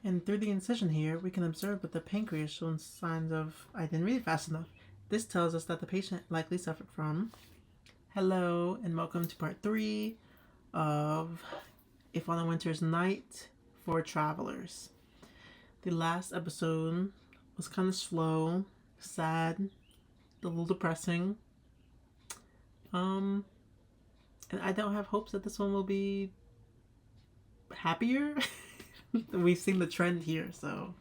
And through the incision here, we can observe that the pancreas shows signs of... I didn't read it fast enough. This tells us that the patient likely suffered from... Hello, and welcome to part 3 of If on a Winter's Night for Travelers. The last episode was kind of slow, sad, a little depressing. And I don't have hopes that this one will be happier. We've seen the trend here, so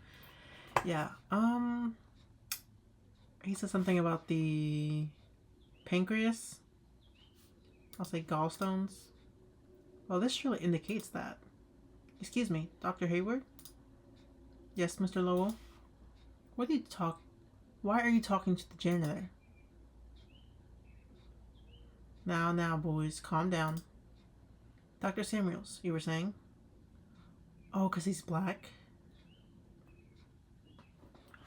yeah. He said something about the pancreas. I'll say gallstones. Well, this surely indicates that. Excuse me, Dr. Hayward? Yes, Mr. Lowell? Why are you talking to the janitor? Now, boys, calm down. Dr. Samuels, you were saying? Oh, because he's black?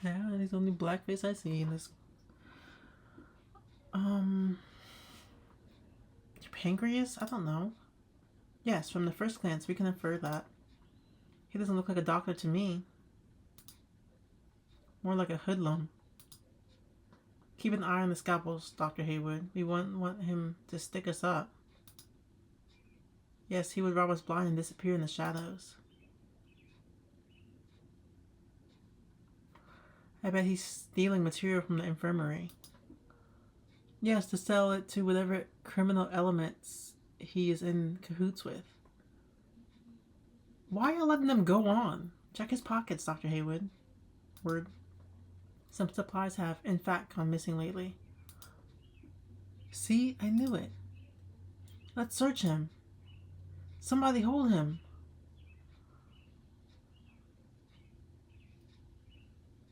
Yeah, he's the only blackface I see in this. Pancreas? I don't know. Yes, from the first glance, we can infer that. He doesn't look like a doctor to me. More like a hoodlum. Keep an eye on the scalpels, Dr. Hayward. We wouldn't want him to stick us up. Yes, he would rob us blind and disappear in the shadows. I bet he's stealing material from the infirmary. Yes, to sell it to whatever criminal elements he is in cahoots with. Why are you letting them go on? Check his pockets, Dr. Hayward. Word. Some supplies have, in fact, gone missing lately. See? I knew it. Let's search him. Somebody hold him.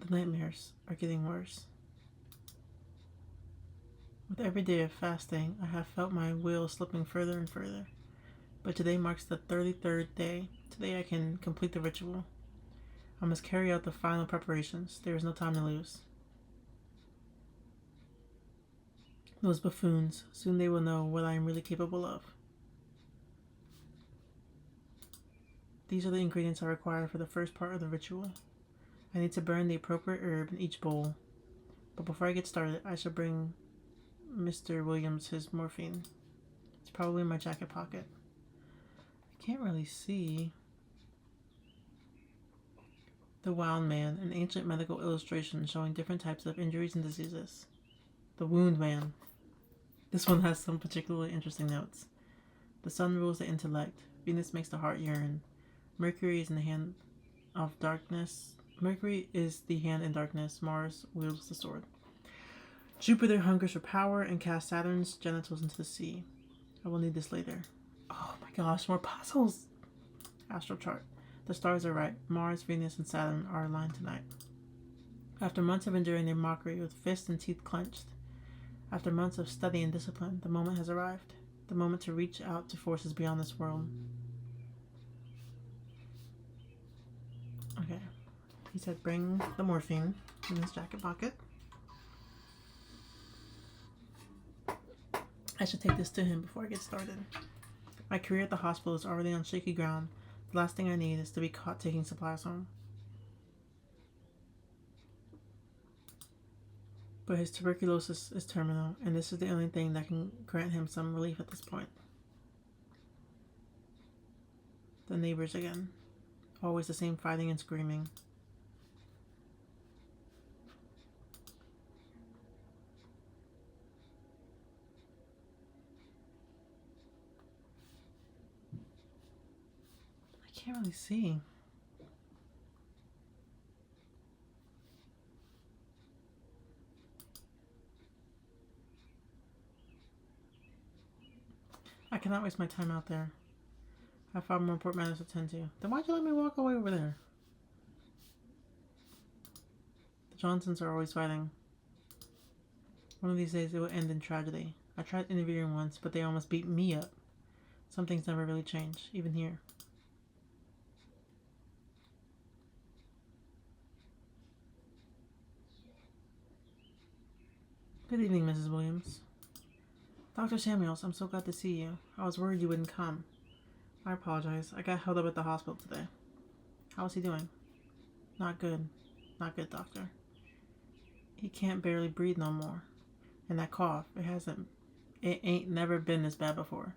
The nightmares are getting worse. With every day of fasting, I have felt my will slipping further and further. But today marks the 33rd day. Today I can complete the ritual. I must carry out the final preparations. There is no time to lose. Those buffoons, soon they will know what I am really capable of. These are the ingredients I require for the first part of the ritual. I need to burn the appropriate herb in each bowl. But before I get started, I shall bring Mr. Williams his morphine. It's probably in my jacket pocket. I can't really see. The Wound Man, an ancient medical illustration showing different types of injuries and diseases. The Wound Man. This one has some particularly interesting notes. The sun rules the intellect. Venus makes the heart yearn. Mercury is in the hand of darkness. Mercury is the hand in darkness. Mars wields the sword. Jupiter hungers for power and casts Saturn's genitals into the sea. I will need this later. Oh my gosh, more puzzles! Astral chart. The stars are right. Mars, Venus, and Saturn are aligned tonight. After months of enduring their mockery with fists and teeth clenched, after months of study and discipline, the moment has arrived. The moment to reach out to forces beyond this world. Okay. He said bring the morphine in his jacket pocket. I should take this to him before I get started. My career at the hospital is already on shaky ground. The last thing I need is to be caught taking supplies home. But his tuberculosis is terminal, and this is the only thing that can grant him some relief at this point. The neighbors again. Always the same fighting and screaming. I can't really see. I cannot waste my time out there. I have far more important matters to attend to. Then why'd you let me walk away over there? The Johnsons are always fighting. One of these days it will end in tragedy. I tried interviewing once, but they almost beat me up. Some things never really change, even here. Good evening, Mrs. Williams. Dr. Samuels, I'm so glad to see you. I was worried you wouldn't come. I apologize. I got held up at the hospital today. How is he doing? Not good. Not good, doctor. He can't barely breathe no more. And that cough, it ain't never been this bad before.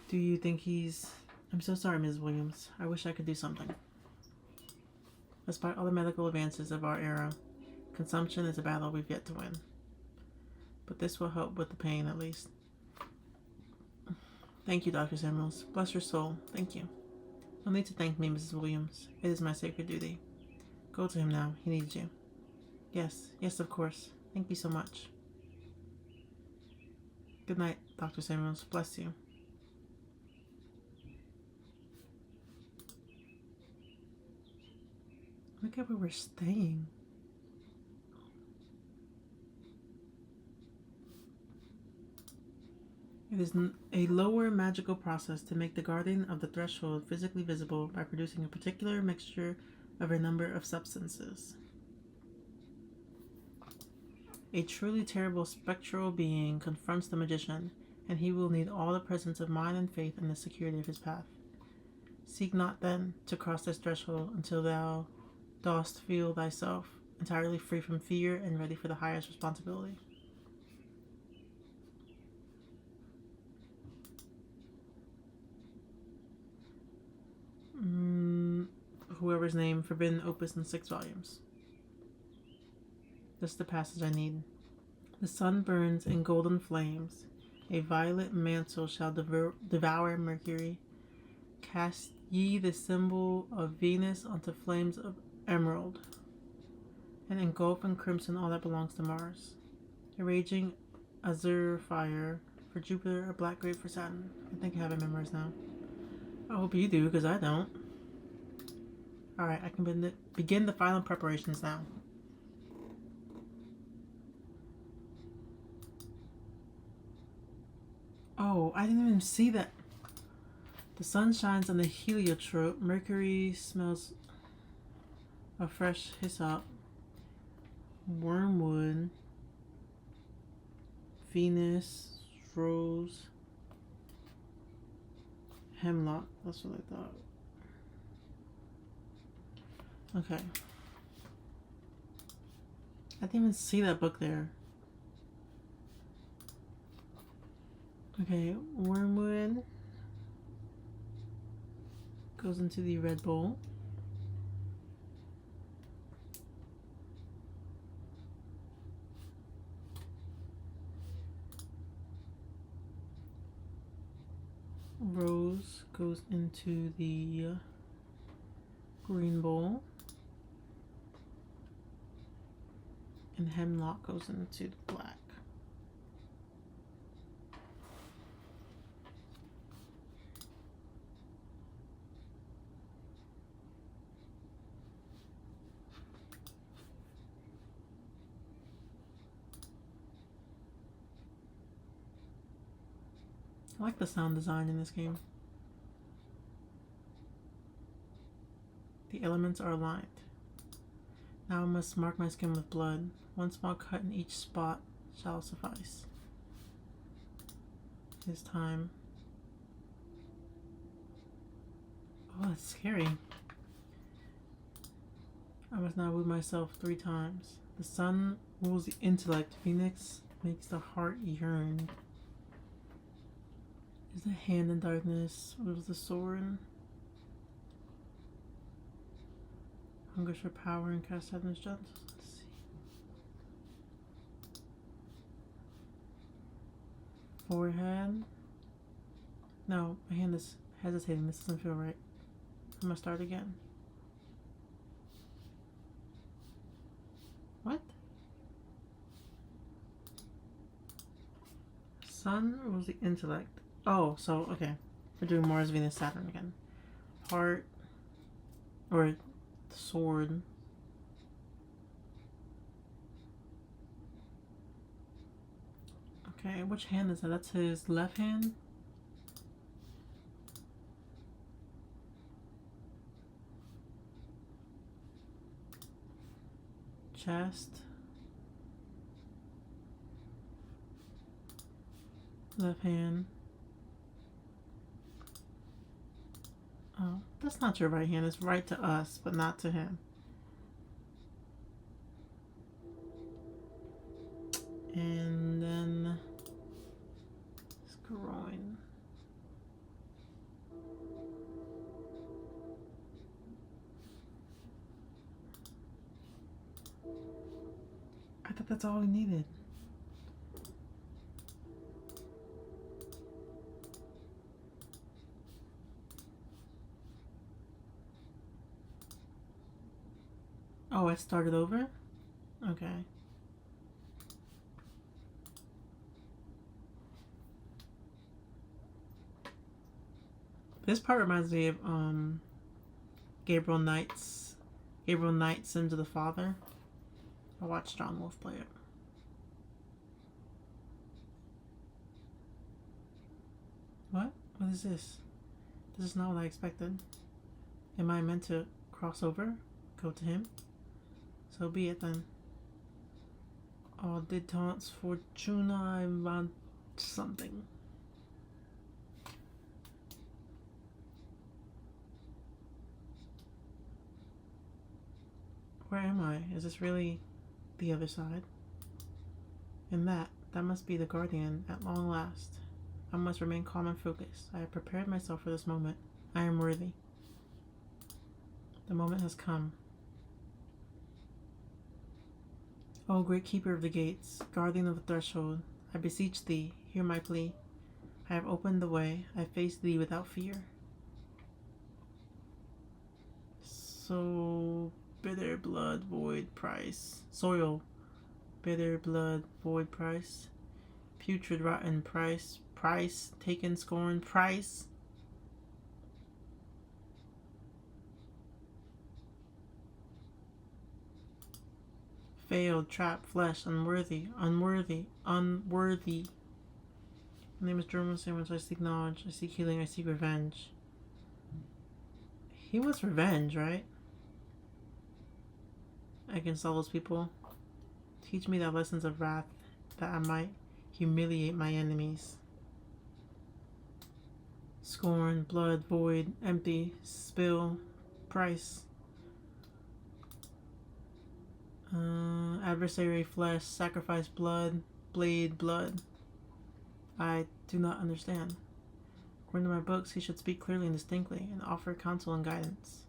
Do you think he's... I'm so sorry, Ms. Williams. I wish I could do something. Despite all the medical advances of our era, consumption is a battle we've yet to win. But this will help with the pain, at least. Thank you, Dr. Samuels. Bless your soul. Thank you. No need to thank me, Mrs. Williams. It is my sacred duty. Go to him now. He needs you. Yes, of course. Thank you so much. Good night, Dr. Samuels. Bless you. Look at where we're staying. It is a lower magical process to make the guardian of the threshold physically visible by producing a particular mixture of a number of substances. A truly terrible spectral being confronts the magician, and he will need all the presence of mind and faith in the security of his path. Seek not, then, to cross this threshold until thou dost feel thyself entirely free from fear and ready for the highest responsibility. Whoever's name, Forbidden Opus in 6 volumes. Just the passage I need. The sun burns in golden flames. A violet mantle shall devour Mercury. Cast ye the symbol of Venus onto flames of emerald, and engulf in crimson all that belongs to Mars. A raging azure fire for Jupiter, a black grape for Saturn. I think I have it memorized now. I hope you do, because I don't. Alright, I can begin the final preparations now. Oh, I didn't even see that. The sun shines on the heliotrope. Mercury smells of fresh hyssop. Wormwood. Venus. Rose. Hemlock. That's what I thought. Okay. I didn't even see that book there. Okay, wormwood goes into the red bowl. Rose goes into the green bowl. And hemlock goes into the black. I like the sound design in this game. The elements are aligned. Now I must mark my skin with blood. One small cut in each spot shall suffice. It is time. Oh, that's scary. I must now woo myself 3 times. The sun rules the intellect. Phoenix makes the heart yearn. Is the hand in darkness? Rules the sword. Hungers for power and cast out in his justice. Let's see. Forehead. No, my hand is hesitating. This doesn't feel right. I'm gonna start again. What? Sun rules the intellect. Oh, so, okay. We're doing Mars, Venus, Saturn again. Heart. Or sword. Okay, which hand is that? That's his left hand? Chest. Left hand. Oh, that's not your right hand. It's right to us, but not to him. And then his groin. I thought that's all we needed. Oh, I started over? Okay. This part reminds me of Gabriel Knight's Sins of the Father. I watched John Wolfe play it. What? What is this? This is not what I expected. Am I meant to cross over? Go to him? So be it then. Oh, detente fortuna, I want something. Where am I? Is this really the other side? And that must be the guardian at long last. I must remain calm and focused. I have prepared myself for this moment. I am worthy. The moment has come. O great keeper of the gates, guardian of the threshold, I beseech thee, hear my plea. I have opened the way. I face thee without fear. So bitter blood, void price. Soil, bitter blood, void price. Putrid, rotten price. Price, taken, scorn, price. Failed, trapped, flesh, unworthy, unworthy, unworthy. My name is German Sandwich. I seek knowledge. I seek healing. I seek revenge. He wants revenge, right? Against all those people. Teach me the lessons of wrath, that I might humiliate my enemies. Scorn, blood, void, empty, spill, price. Adversary, flesh, sacrifice, blood, blade, blood. I do not understand. According to my books, he should speak clearly and distinctly and offer counsel and guidance.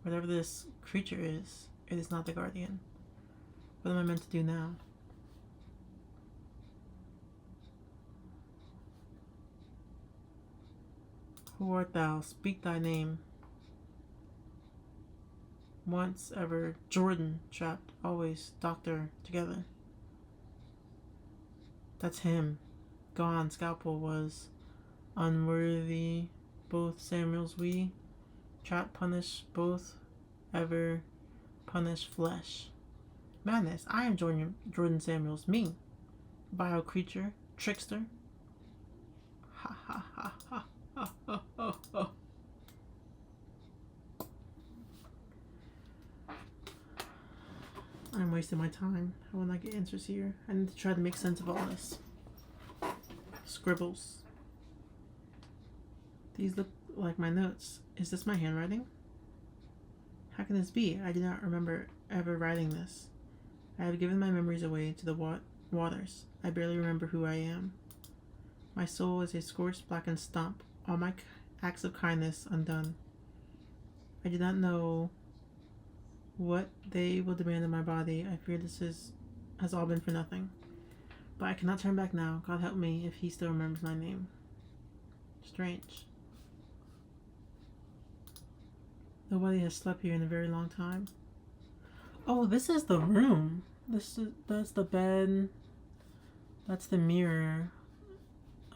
Whatever this creature is, it is not the guardian. What am I meant to do now? Who art thou? Speak thy name. Once, ever, Jordan, trapped, always, doctor, together. That's him. Gone, scalpel was unworthy, both Samuels we. Trap, punish, both, ever, punish, flesh. Madness, I am Jordan Samuels, me. Vile creature, trickster. Ha ha ha ha ha ha ha ha. I'm wasting my time. I will not get answers here. I need to try to make sense of all this. Scribbles. These look like my notes. Is this my handwriting? How can this be? I do not remember ever writing this. I have given my memories away to the waters. I barely remember who I am. My soul is a scorched, blackened stump. All my acts of kindness undone. I do not know what they will demand of my body. I fear this has all been for nothing. But I cannot turn back now. God help me if he still remembers my name. Strange. Nobody has slept here in a very long time. Oh, this is the room. That's the bed. That's the mirror.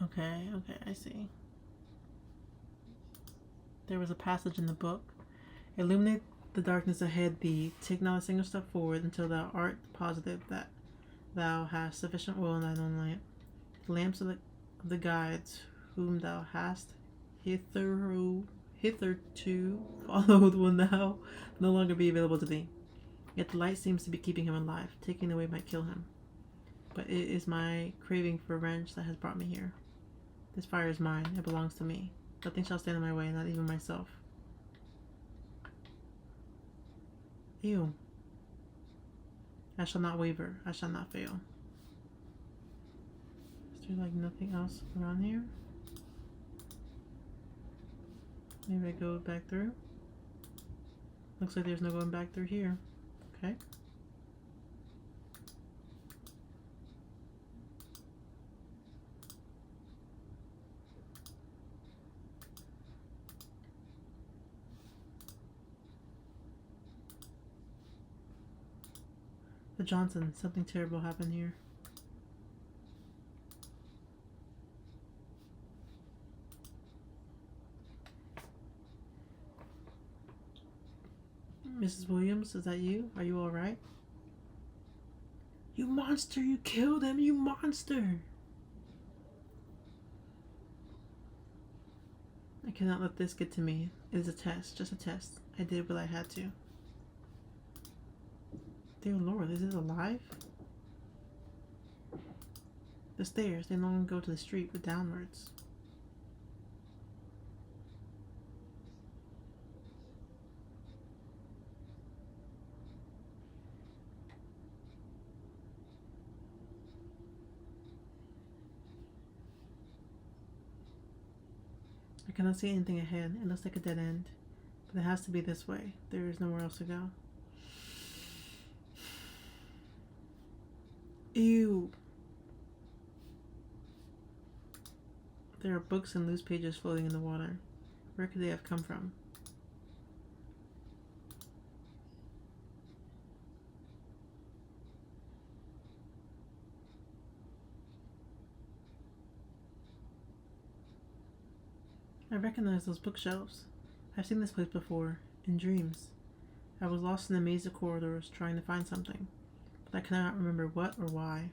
Okay, I see. There was a passage in the book. Illuminate the darkness ahead thee. Take not a single step forward until thou art positive that thou hast sufficient oil in thine own lamp. The lamps of the guides whom thou hast hitherto followed will now no longer be available to thee. Yet the light seems to be keeping him alive. Taking away might kill him. But it is my craving for revenge that has brought me here. This fire is mine. It belongs to me. Nothing shall stand in my way, not even myself. Ew. I shall not waver. I shall not fail. Is there like nothing else around here? Maybe I go back through. Looks like there's no going back through here. Okay. The Johnson, something terrible happened here. Mrs. Williams, is that you? Are you alright? You monster! You killed him! You monster! I cannot let this get to me. It is a test, just a test. I did what I had to. Dear Lord, is it alive? The stairs, they no longer go to the street, but downwards. I cannot see anything ahead. It looks like a dead end. But it has to be this way. There is nowhere else to go. Ew. There are books and loose pages floating in the water. Where could they have come from? I recognize those bookshelves. I've seen this place before, in dreams. I was lost in a maze of corridors trying to find something, but I cannot remember what or why.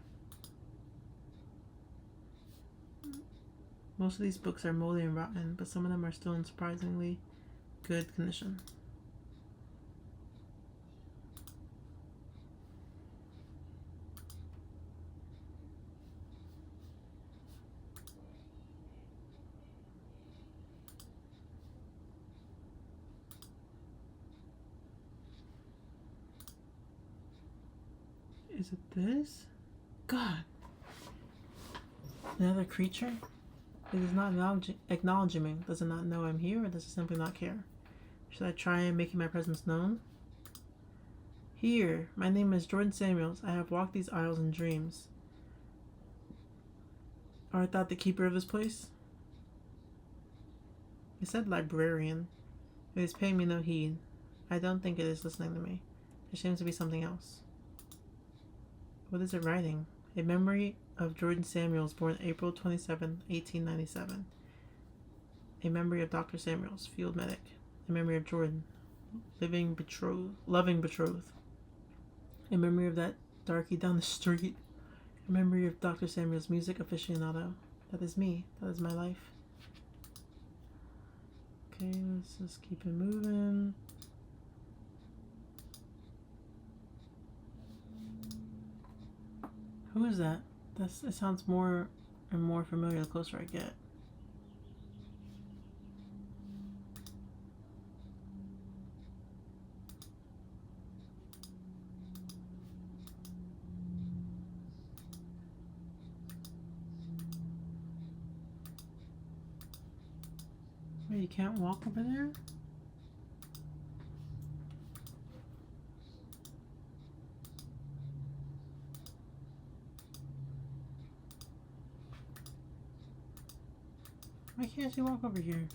Most of these books are moldy and rotten, but some of them are still in surprisingly good condition. Is it this? God! Another creature? It is not acknowledging me. Does it not know I'm here, or does it simply not care? Should I try making my presence known? Here, my name is Jordan Samuels. I have walked these aisles in dreams. Art thou the keeper of this place? It said librarian. It is paying me no heed. I don't think it is listening to me. It seems to be something else. What is it writing? A memory of Jordan Samuels, born April 27, 1897. A memory of Dr. Samuels, field medic. A memory of Jordan, loving betrothed. A memory of that darky down the street. A memory of Dr. Samuels, music aficionado. That is me. That is my life. Okay, let's just keep it moving. Who is that? It sounds more and more familiar the closer I get. Wait, you can't walk over there? Why can't you walk over here?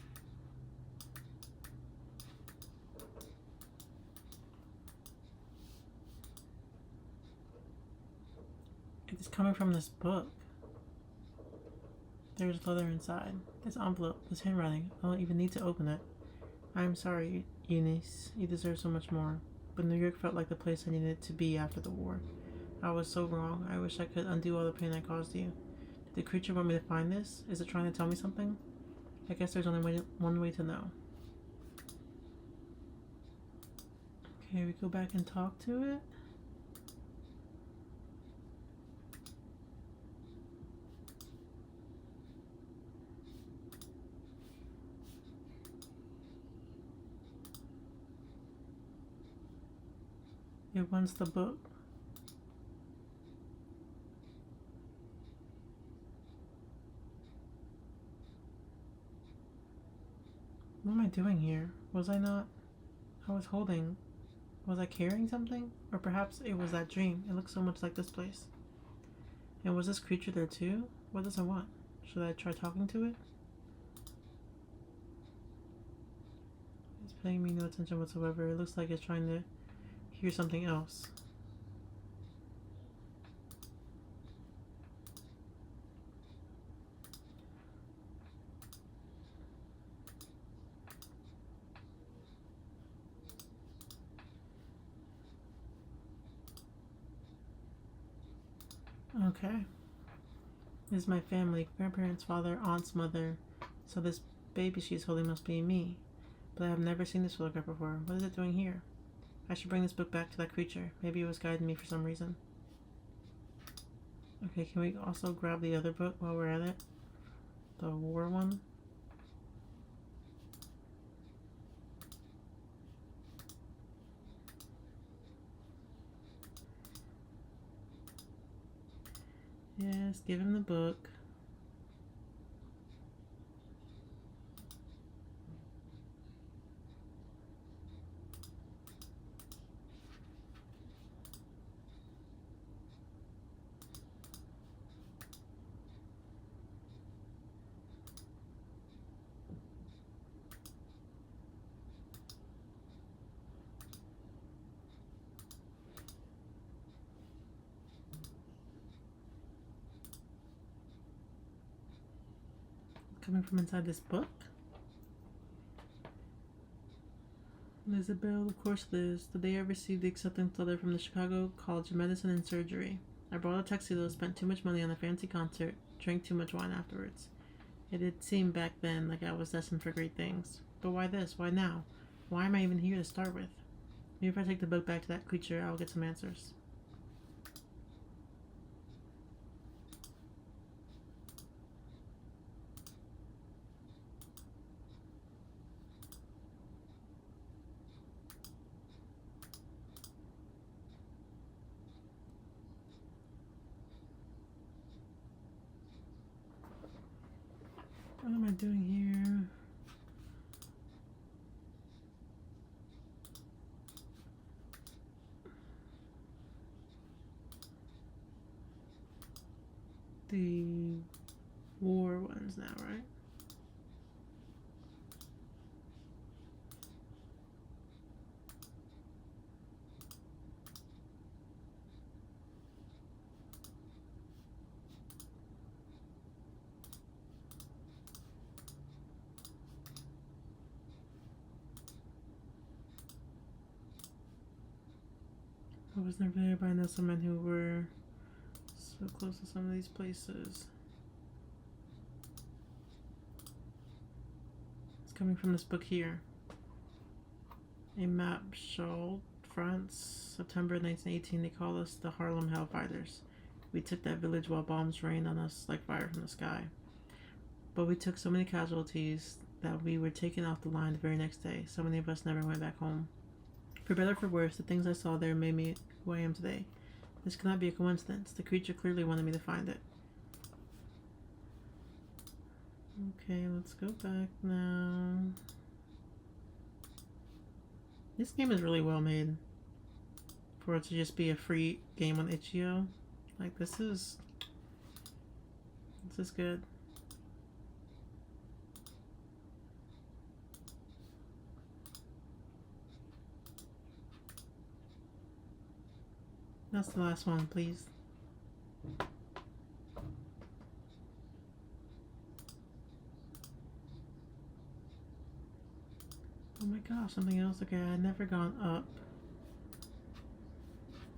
It's coming from this book. There's leather inside. This envelope, this handwriting, I don't even need to open it. I'm sorry, Eunice. You deserve so much more. But New York felt like the place I needed to be after the war. I was so wrong. I wish I could undo all the pain I caused you. Did the creature want me to find this? Is it trying to tell me something? I guess there's only one way to know. Okay, we go back and talk to it. It wants the book. What am I doing here? Was I not... I was holding... Was I carrying something? Or perhaps it was that dream. It looks so much like this place. And was this creature there too? What does it want? Should I try talking to it? It's paying me no attention whatsoever. It looks like it's trying to hear something else. Okay. This is my family. Grandparents, father, aunt's mother. So this baby she's holding must be me. But I have never seen this photograph before. What is it doing here? I should bring this book back to that creature. Maybe it was guiding me for some reason. Okay, can we also grab the other book while we're at it? The war one? Yes, give him the book. Coming from inside this book? Isabel, of course it is. The day I received the acceptance letter from the Chicago College of Medicine and Surgery. I bought a tuxedo, spent too much money on a fancy concert, drank too much wine afterwards. It had seemed back then like I was destined for great things. But why this? Why now? Why am I even here to start with? Maybe if I take the book back to that creature, I'll get some answers. What am I doing here? The war ones now, right? I was never there, but I know some men who were so close to some of these places. It's coming from this book here. A map showed France, September 1918. They called us the Harlem Hellfighters. We took that village while bombs rained on us like fire from the sky. But we took so many casualties that we were taken off the line the very next day. So many of us never went back home. For better or for worse, the things I saw there made me who I am today. This cannot be a coincidence. The creature clearly wanted me to find it. Okay, let's go back now. This game is really well made for it to just be a free game on itch.io. Like, this is good. That's the last one, please. Oh my gosh, something else. Okay, I had never gone up.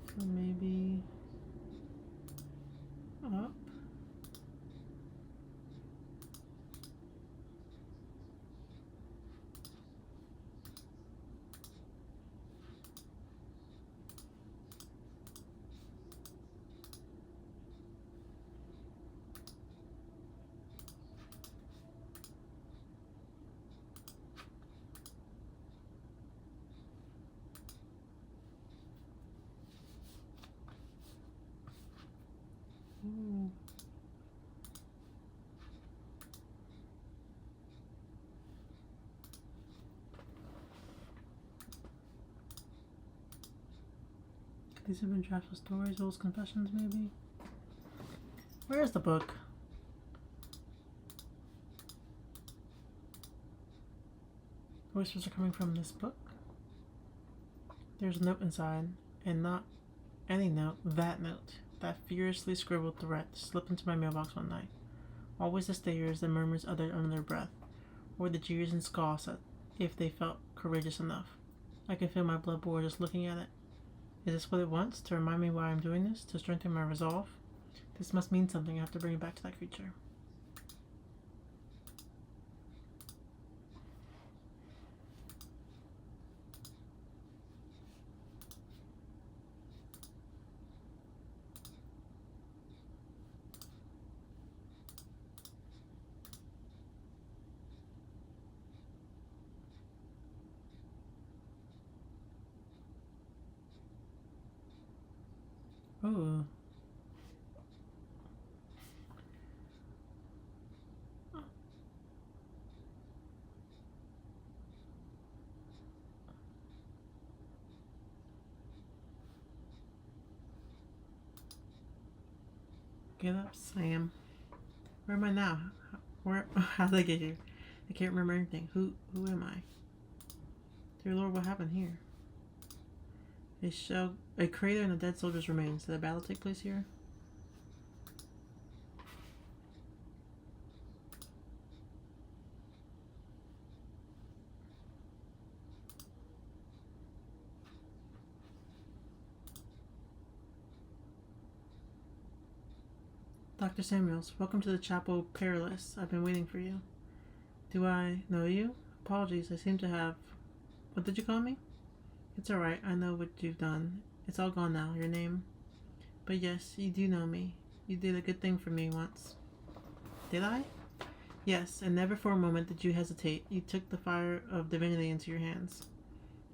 So maybe up. These have been drafts of stories, old confessions, maybe? Where is the book? Voices are coming from this book. There's a note inside, and not any note, that note. That furiously scribbled threat slipped into my mailbox one night. Always the stares, the murmurs uttered under their breath, or the jeers and scoffs if they felt courageous enough. I can feel my blood boil just looking at it. Is this what it wants? To remind me why I'm doing this? To strengthen my resolve? This must mean something. I have to bring it back to that creature. Ooh. Get up, Sam. Where am I now? How did I get here? I can't remember anything. Who am I? Dear Lord, what happened here? A crater and a dead soldier's remains. Did a battle take place here? Dr. Samuels, welcome to the Chapel Perilous. I've been waiting for you. Do I know you? Apologies, I seem to have... What did you call me? It's alright, I know what you've done. It's all gone now, your name. But yes, you do know me. You did a good thing for me once. Did I? Yes, and never for a moment did you hesitate. You took the fire of divinity into your hands,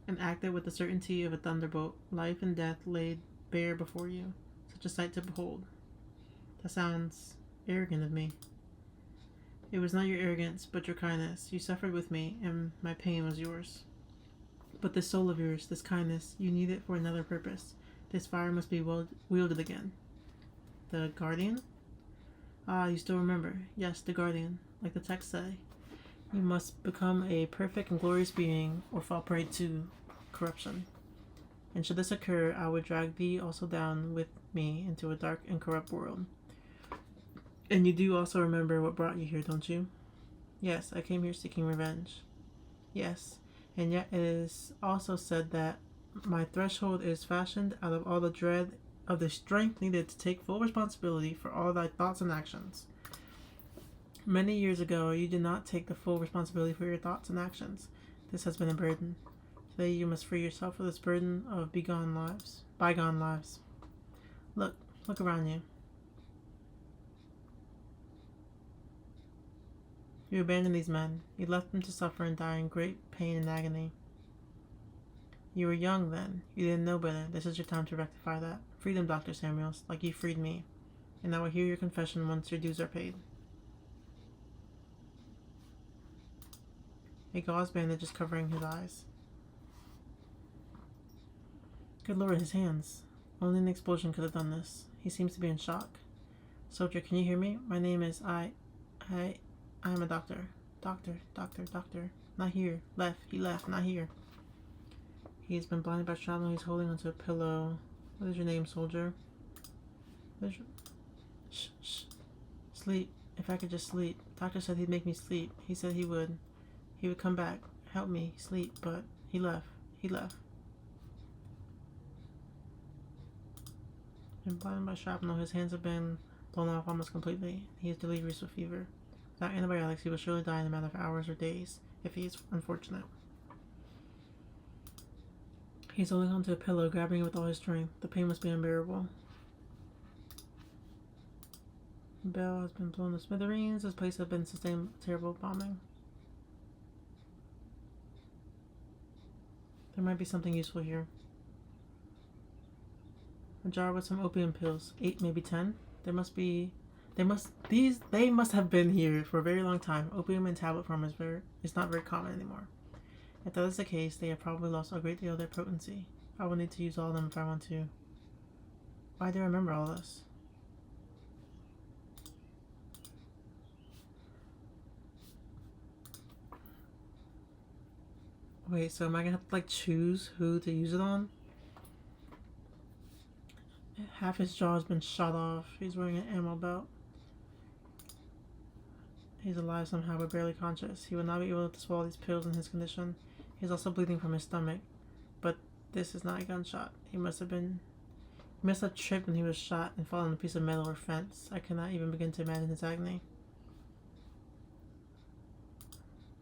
and acted with the certainty of a thunderbolt. Life and death laid bare before you. Such a sight to behold. That sounds arrogant of me. It was not your arrogance, but your kindness. You suffered with me, and my pain was yours. But this soul of yours, this kindness, you need it for another purpose. This fire must be wielded again. The Guardian? Ah, you still remember. Yes, the Guardian. Like the text say, you must become a perfect and glorious being, or fall prey to corruption. And should this occur, I would drag thee also down with me into a dark and corrupt world. And you do also remember what brought you here, don't you? Yes, I came here seeking revenge. Yes, and yet it is also said that my threshold is fashioned out of all the dread of the strength needed to take full responsibility for all thy thoughts and actions. Many years ago, you did not take the full responsibility for your thoughts and actions. This has been a burden. Today you must free yourself of this burden of bygone lives. Look around you. You abandoned these men. You left them to suffer and die in great pain and agony. You were young then. You didn't know better. This is your time to rectify that. Freedom, Dr. Samuels, like you freed me. And I will hear your confession once your dues are paid. A gauze bandage is covering his eyes. Good Lord, his hands. Only an explosion could have done this. He seems to be in shock. Soldier, can you hear me? My name is I am a doctor. Doctor. Not here. Left. He left. Not here. He's been blinded by shrapnel. He's holding onto a pillow. What is your name, soldier? Shh. Sleep. If I could just sleep. Doctor said he'd make me sleep. He said he would. He would come back. Help me sleep. But he left. Been blinded by shrapnel. His hands have been blown off almost completely. He is delirious with fever. Without antibiotics, he will surely die in a matter of hours or days, if he is unfortunate. He's holding onto a pillow, grabbing it with all his strength. The pain must be unbearable. The bell has been blown to smithereens. This place has been sustained terrible bombing. There might be something useful here. A jar with some opium pills. 8, maybe 10. They must have been here for a very long time. Opium in tablet form is not very common anymore. If that is the case, they have probably lost a great deal of their potency. I will need to use all of them if I want to Why do I remember all this? Wait, so am I gonna have to like choose who to use it on? Half his jaw has been shot off. He's wearing an ammo belt. He's alive somehow, but barely conscious. He will not be able to swallow these pills in his condition. He's also bleeding from his stomach. But this is not a gunshot. He must have tripped when he was shot and fallen on a piece of metal or fence. I cannot even begin to imagine his agony.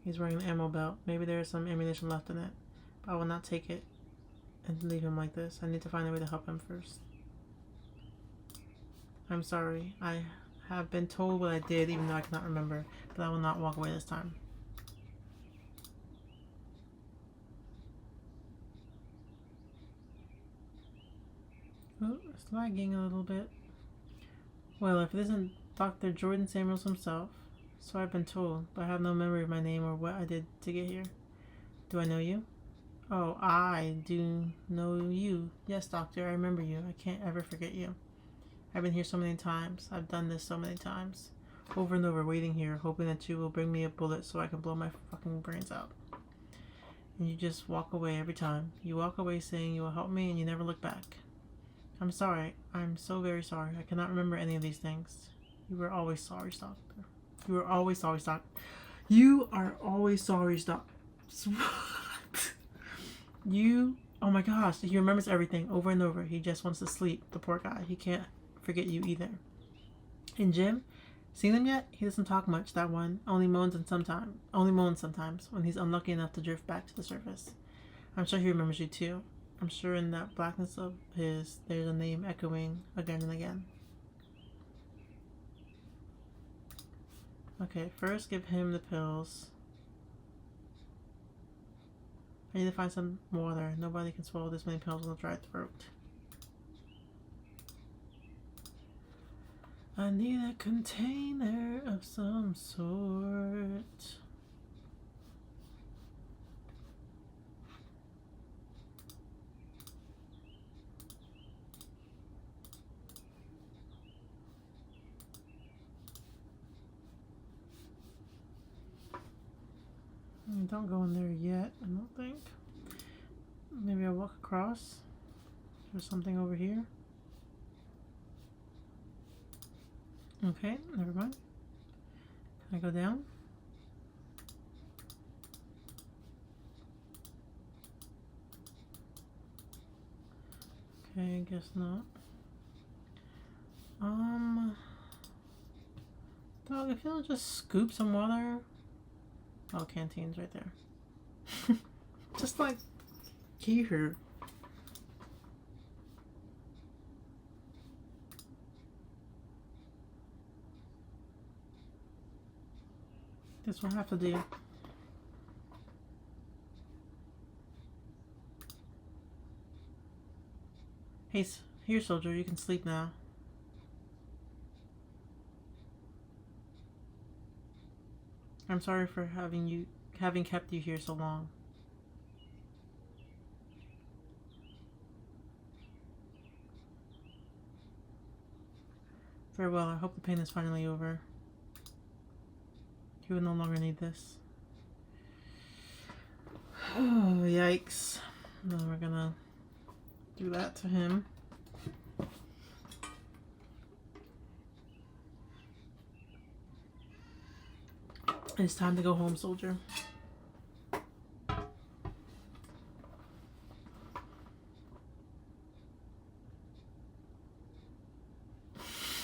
He's wearing an ammo belt. Maybe there is some ammunition left in it. But I will not take it and leave him like this. I need to find a way to help him first. I'm sorry. I have been told what I did, even though I cannot remember. But I will not walk away this time. Oh, it's lagging a little bit. Well, if it isn't Dr. Jordan Samuels himself, so I've been told, but I have no memory of my name or what I did to get here. Do I know you? Oh, I do know you. Yes, Doctor, I remember you. I can't ever forget you. I've been here so many times. I've done this so many times. Over and over, waiting here, hoping that you will bring me a bullet so I can blow my fucking brains out. And you just walk away every time. You walk away saying you will help me and you never look back. I'm sorry. I'm so very sorry. I cannot remember any of these things. You were always sorry, Doctor. You were always sorry, Doctor. You are always sorry, Doctor. What? You... Oh my gosh. He remembers everything over and over. He just wants to sleep. The poor guy. He can't forget you either. And Jim? Seen him yet? He doesn't talk much, that one. Only moans sometimes when he's unlucky enough to drift back to the surface. I'm sure he remembers you too. I'm sure in that blackness of his, there's a name echoing again and again. Okay, first give him the pills. I need to find some water. Nobody can swallow this many pills in a dry throat. I need a container of some sort. Don't go in there yet, I don't think. Maybe I'll walk across. There's something over here. Okay, never mind. Can I go down? Okay, I guess not. Dog, if you'll just scoop some water. Oh, canteen's right there. Just like here. This will have to do. Hey, here, soldier, you can sleep now. I'm sorry for having kept you here so long. Farewell, I hope the pain is finally over. You will no longer need this. Oh, yikes. Now we're gonna do that to him. It's time to go home, soldier.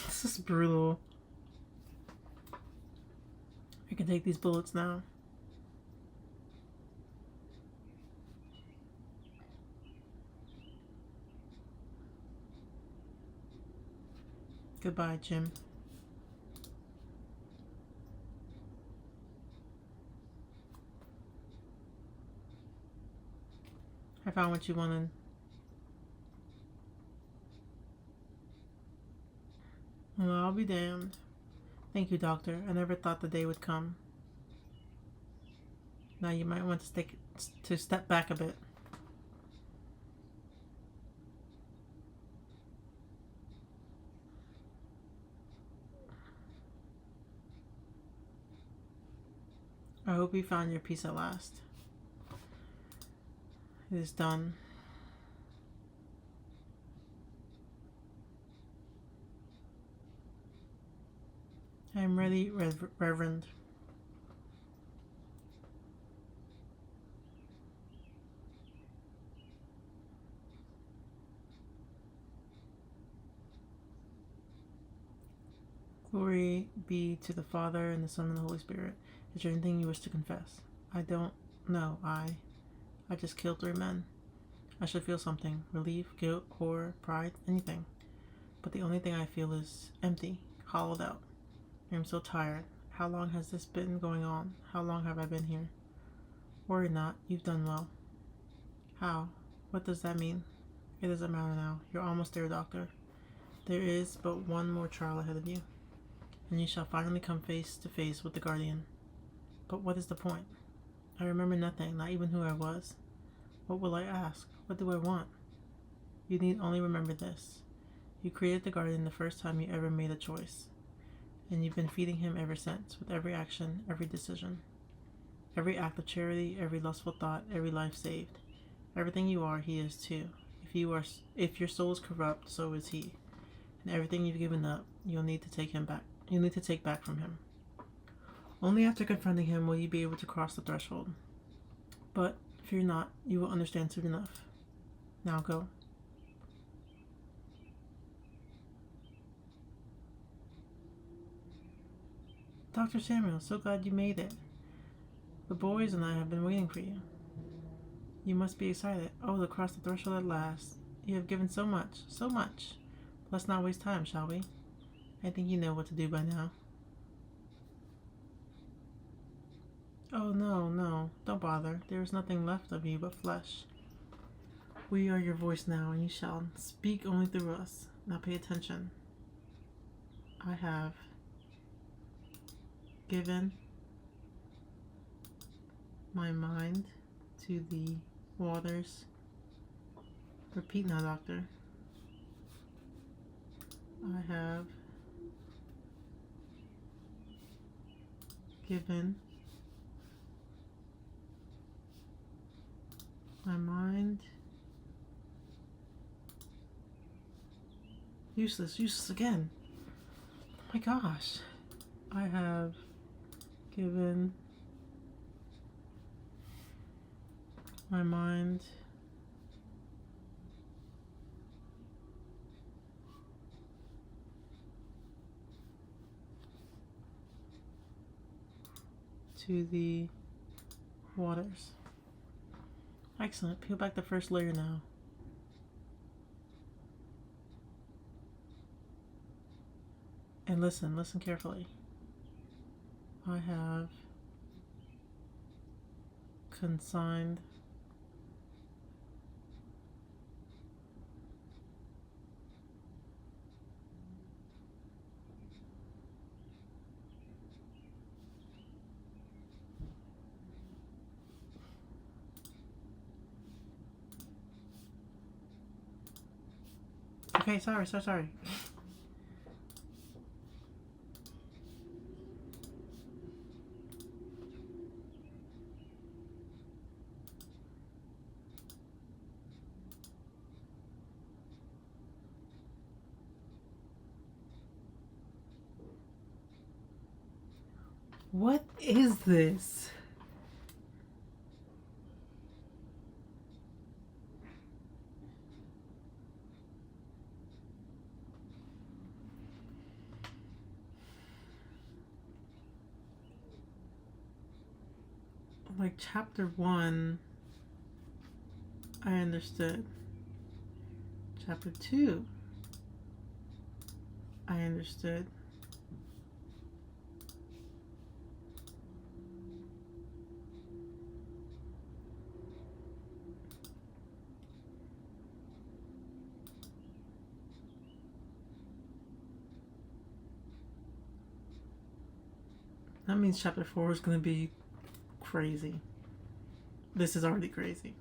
This is brutal. I can take these bullets now. Goodbye, Jim. I found what you wanted. Well, I'll be damned. Thank you, Doctor. I never thought the day would come. Now you might want to step back a bit. I hope you found your peace at last. It is done. I am ready, Reverend. Glory be to the Father, and the Son, and the Holy Spirit. Is there anything you wish to confess? I don't know. I just killed 3 men. I should feel something. Relief, guilt, horror, pride, anything. But the only thing I feel is empty, hollowed out. I am so tired. How long has this been going on? How long have I been here? Worry not. You've done well. How? What does that mean? It doesn't matter now. You're almost there, Doctor. There is but one more trial ahead of you, and you shall finally come face to face with the Guardian. But what is the point? I remember nothing, not even who I was. What will I ask? What do I want? You need only remember this. You created the Guardian the first time you ever made a choice, and you've been feeding him ever since, with every action, every decision. Every act of charity, every lustful thought, every life saved. Everything you are, he is too. If your soul is corrupt, so is he. And everything you've given up, you'll need to take him back. You'll need to take back from him. Only after confronting him will you be able to cross the threshold. But fear not, you will understand soon enough. Now go. Dr. Samuel, so glad you made it. The boys and I have been waiting for you. You must be excited. Oh, to cross the threshold at last. You have given so much, so much. Let's not waste time, shall we? I think you know what to do by now. Oh, no, don't bother. There is nothing left of you but flesh. We are your voice now, and you shall speak only through us. Now pay attention. I have given my mind to the waters. Repeat now, Doctor. I have given my mind. Useless again. Oh my gosh. I have given my mind to the waters. Excellent. Peel back the first layer now. And listen carefully. I have consigned Okay, sorry. What is this? Like chapter 1, I understood. Chapter 2, I understood. That means chapter 4 is going to be crazy. This is already crazy.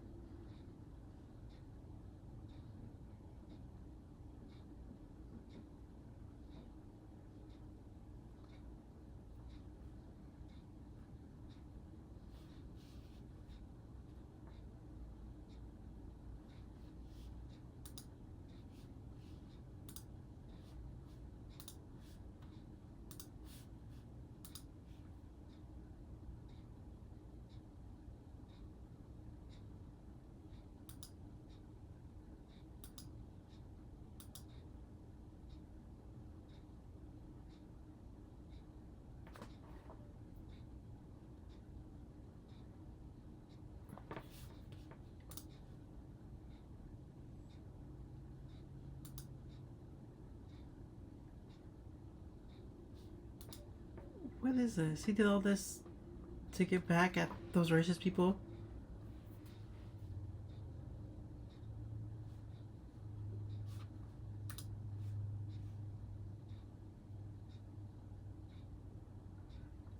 What is this? He did all this to get back at those racist people?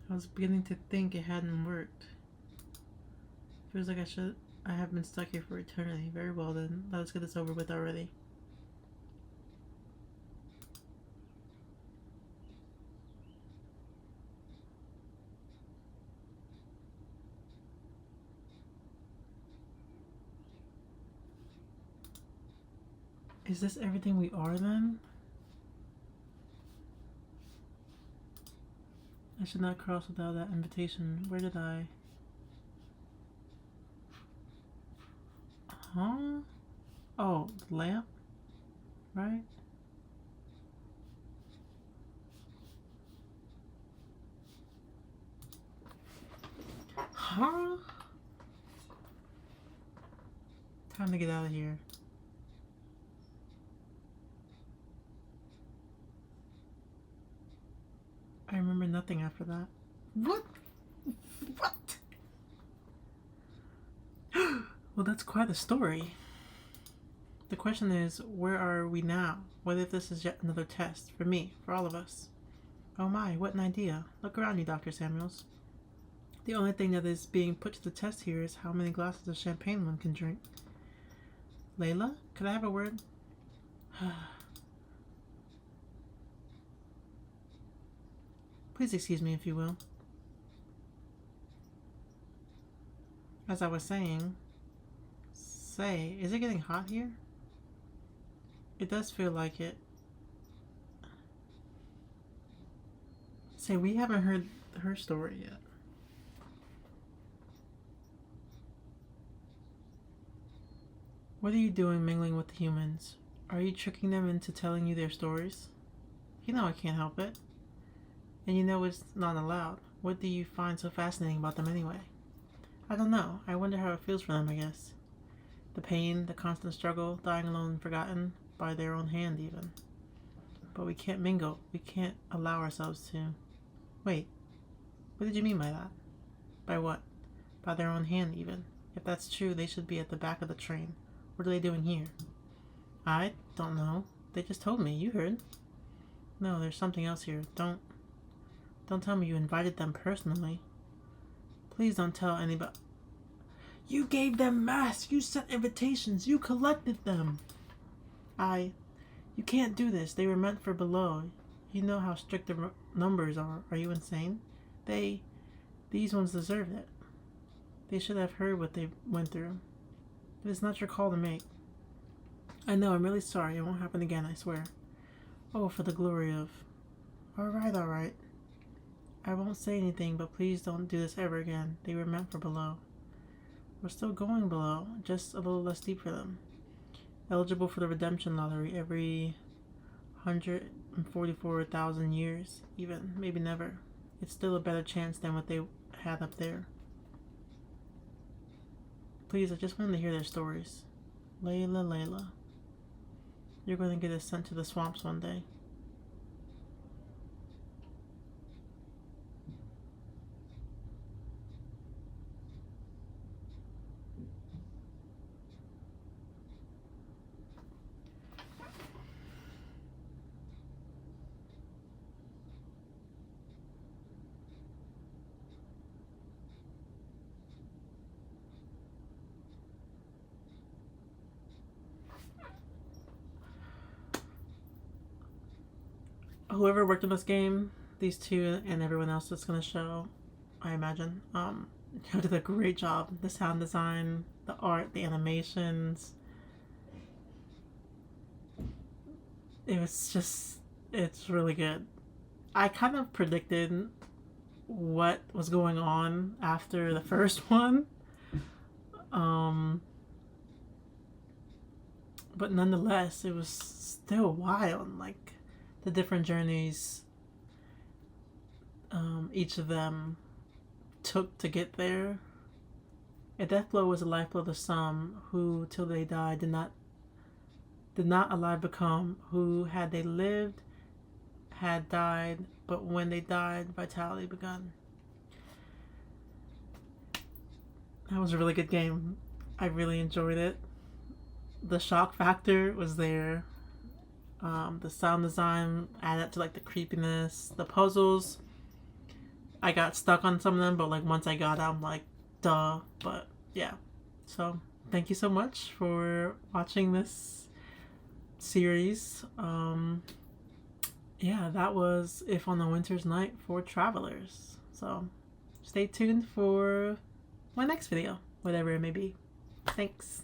I was beginning to think it hadn't worked. Feels like I have been stuck here for eternity. Very well then, let's get this over with already. Is this everything we are then? I should not cross without that invitation. Where did I? Huh? Oh, the lamp? Right? Huh? Time to get out of here. I remember nothing after that. What? What? Well, that's quite a story. The question is, where are we now? What if this is yet another test? For me, for all of us. Oh my, what an idea. Look around you, Dr. Samuels. The only thing that is being put to the test here is how many glasses of champagne one can drink. Layla, could I have a word? Please excuse me, if you will. As I was saying, is it getting hot here? It does feel like it. Say, we haven't heard her story yet. What are you doing mingling with the humans? Are you tricking them into telling you their stories? You know I can't help it. And you know it's not allowed. What do you find so fascinating about them anyway? I don't know. I wonder how it feels for them, I guess. The pain, the constant struggle, dying alone and forgotten, by their own hand even. But we can't mingle. We can't allow ourselves to. Wait, what did you mean by that? By what? By their own hand even. If that's true, they should be at the back of the train. What are they doing here? I don't know. They just told me. You heard. No, there's something else here. Don't tell me you invited them personally. Please don't tell anybody. You gave them masks. You sent invitations. You collected them. You can't do this. They were meant for below. You know how strict the numbers are. Are you insane? These ones deserved it. They should have heard what they went through. It is not your call to make. I know, I'm really sorry. It won't happen again, I swear. Oh, for the glory of... Alright. I won't say anything, but please don't do this ever again. They were meant for below. We're still going below, just a little less deep for them. Eligible for the redemption lottery every 144,000 years, even, maybe never. It's still a better chance than what they had up there. Please, I just wanted to hear their stories. Layla. You're going to get us sent to the swamps one day. Whoever worked on this game, these two and everyone else that's going to show, I imagine, did a great job. The sound design, the art, the animations. It's really good. I kind of predicted what was going on after the first one. But nonetheless, it was still wild. Like, the different journeys each of them took to get there. A death blow was a life blow to some who, till they died, did not alive become, who, had they lived, had died, but when they died, vitality begun. That was a really good game. I really enjoyed it. The shock factor was there. The sound design added to like the creepiness. The puzzles, I got stuck on some of them, but like once I got out, I'm like, duh. But yeah. So thank you so much for watching this series. Yeah, that was If on a Winter's Night for Travelers. So stay tuned for my next video, whatever it may be. Thanks.